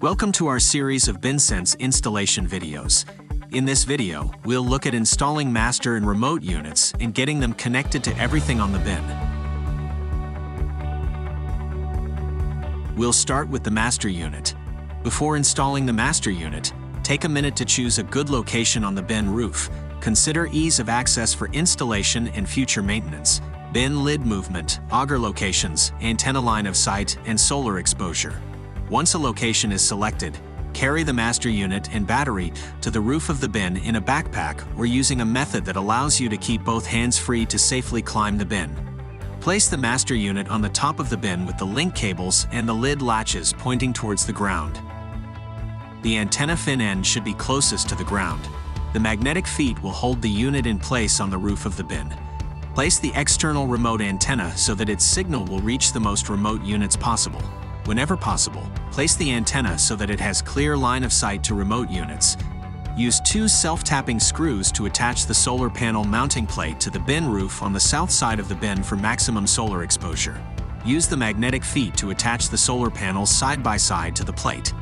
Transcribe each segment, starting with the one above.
Welcome to our series of BinSense installation videos. In this video, we'll look at installing master and remote units and getting them connected to everything on the bin. We'll start with the master unit. Before installing the master unit, take a minute to choose a good location on the bin roof. Consider ease of access for installation and future maintenance, bin lid movement, auger locations, antenna line of sight, and solar exposure. Once a location is selected, carry the master unit and battery to the roof of the bin in a backpack or using a method that allows you to keep both hands free to safely climb the bin. Place the master unit on the top of the bin with the link cables and the lid latches pointing towards the ground. The antenna fin end should be closest to the ground. The magnetic feet will hold the unit in place on the roof of the bin. Place the external remote antenna so that its signal will reach the most remote units possible. Whenever possible, place the antenna so that it has clear line of sight to remote units. Use two self-tapping screws to attach the solar panel mounting plate to the bin roof on the south side of the bin for maximum solar exposure. Use the magnetic feet to attach the solar panels side by side to the plate.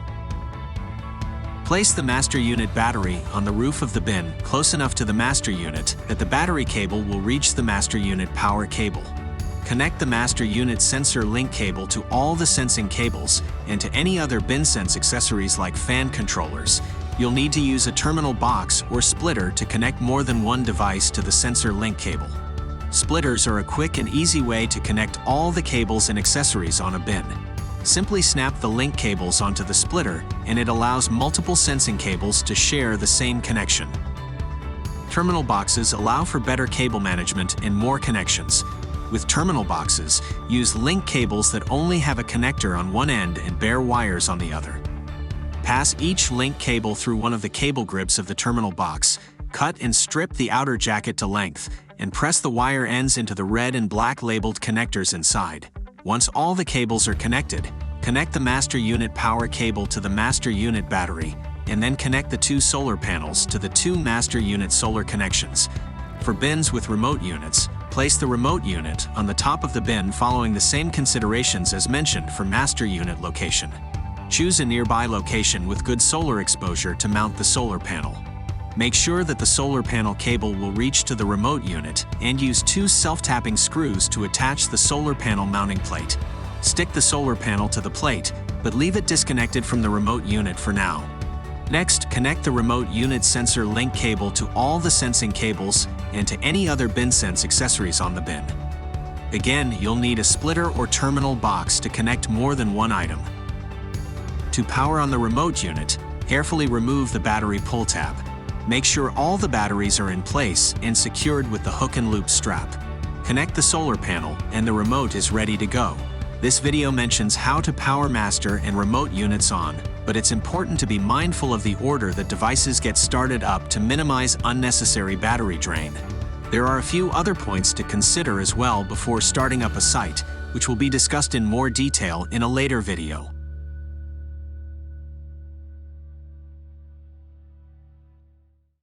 Place the master unit battery on the roof of the bin close enough to the master unit that the battery cable will reach the master unit power cable. Connect the master unit sensor link cable to all the sensing cables and to any other BinSense accessories like fan controllers. You'll need to use a terminal box or splitter to connect more than one device to the sensor link cable. Splitters are a quick and easy way to connect all the cables and accessories on a bin. Simply snap the link cables onto the splitter and it allows multiple sensing cables to share the same connection. Terminal boxes allow for better cable management and more connections. With terminal boxes, use link cables that only have a connector on one end and bare wires on the other. Pass each link cable through one of the cable grips of the terminal box, cut and strip the outer jacket to length, and press the wire ends into the red and black labeled connectors inside. Once all the cables are connected, connect the master unit power cable to the master unit battery, and then connect the two solar panels to the two master unit solar connections. For bins with remote units, place the remote unit on the top of the bin following the same considerations as mentioned for master unit location. Choose a nearby location with good solar exposure to mount the solar panel. Make sure that the solar panel cable will reach to the remote unit and use two self-tapping screws to attach the solar panel mounting plate. Stick the solar panel to the plate, but leave it disconnected from the remote unit for now. Next, connect the remote unit sensor link cable to all the sensing cables and to any other BinSense accessories on the bin. Again, you'll need a splitter or terminal box to connect more than one item. To power on the remote unit, carefully remove the battery pull tab. Make sure all the batteries are in place and secured with the hook and loop strap. Connect the solar panel and the remote is ready to go. This video mentions how to power master and remote units on, but it's important to be mindful of the order that devices get started up to minimize unnecessary battery drain. There are a few other points to consider as well before starting up a site, which will be discussed in more detail in a later video.